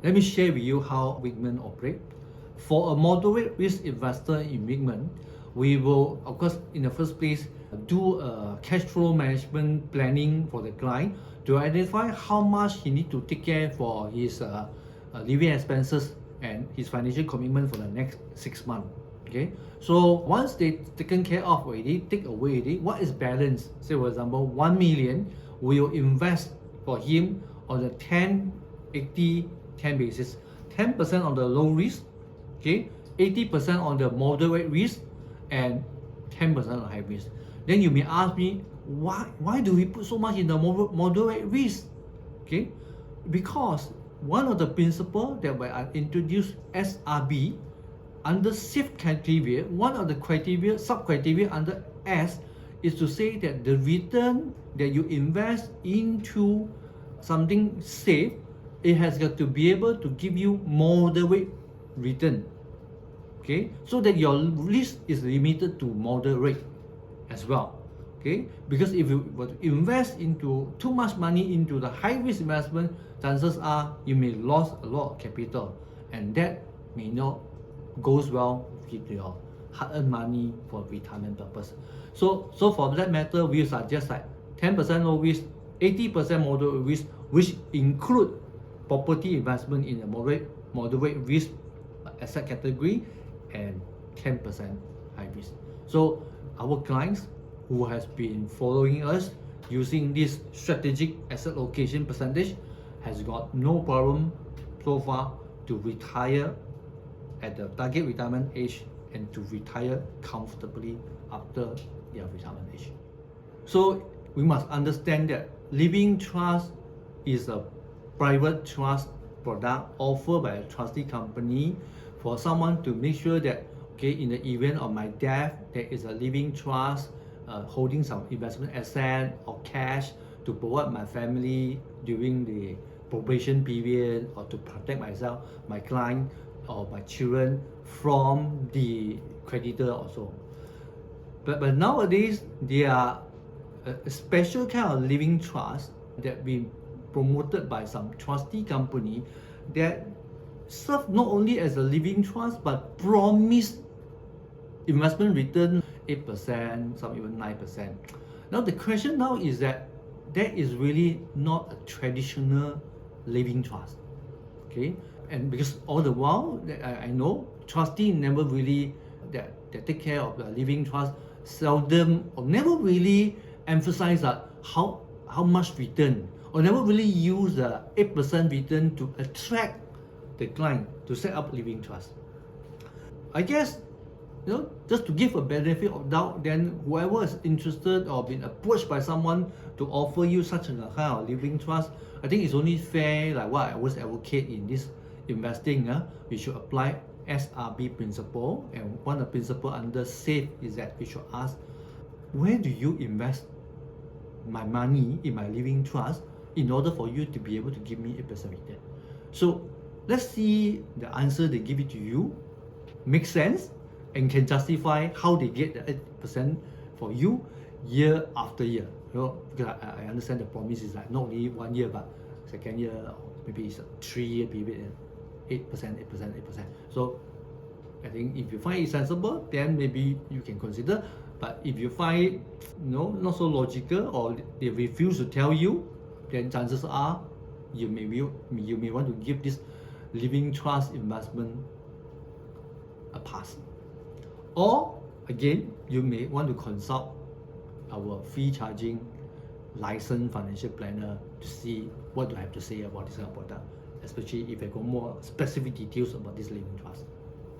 Let me share with you how Wigman operate. For a moderate risk investor in Wigman, we will, of course, in the first place, do a cash flow management planning for the client to identify how much he need to take care for his living expenses and his financial commitment for the next 6 months. Okay, so once they taken care of already, take away already, what is balance? Say for example, 1 million, we will invest for him on the 10, 80, 10 basis. 10% on the low risk, okay, 80% on the moderate risk, and 10% on high risk. Then you may ask me, why do we put so much in the moderate risk? Okay, because one of the principles that when I introduced SRB under safe criteria, one of the criteria, sub-criteria under S is to say that the return that you invest into something safe, it has got to be able to give you moderate return. Okay, so that your risk is limited to moderate as well. Okay, because if you were to invest into too much money into the high risk investment, chances are you may lose a lot of capital, and that may not goes well with your hard-earned money for retirement purpose. So for that matter, we suggest like 10% low risk, 80% moderate risk, which include property investment in a moderate risk asset category, and 10% high risk. So our clients who has been following us using this strategic asset allocation percentage has got no problem so far to retire at the target retirement age and to retire comfortably after their retirement age. So we must understand that living trust is a private trust product offered by a trustee company for someone to make sure that, okay, in the event of my death, there is a living trust holding some investment asset or cash to provide my family during the probation period, or to protect myself, my client, or my children from the creditor also. But nowadays, there are a special kind of living trust that been promoted by some trustee company that serve not only as a living trust but promise investment return 8%, some even 9%. Now the question now is that is really not a traditional living trust. Okay, and because all the while I know trustee never really that take care of the living trust, seldom or never really emphasize how much return, or never really use the 8% return to attract the client to set up living trust. I guess, just to give a benefit of doubt, then whoever is interested or been approached by someone to offer you such a kind of living trust, I think it's only fair, like what I always advocate in this investing, we should apply SRB principle, and one of the principle under SAFE is that we should ask, where do you invest my money in my living trust in order for you to be able to give me 8% return? So let's see the answer they give it to you makes sense and can justify how they get the 8% for you year after year. Because I understand the promise is like not only 1 year but second year, or maybe it's a 3-year period, 8%, 8%, 8%. So I think if you find it sensible, then maybe you can consider. But if you find it not so logical, or they refuse to tell you, then chances are you may want to give this living trust investment a pass. Or again, you may want to consult our fee charging licensed financial planner to see what do I have to say about this kind of product, especially if I got more specific details about this living trust.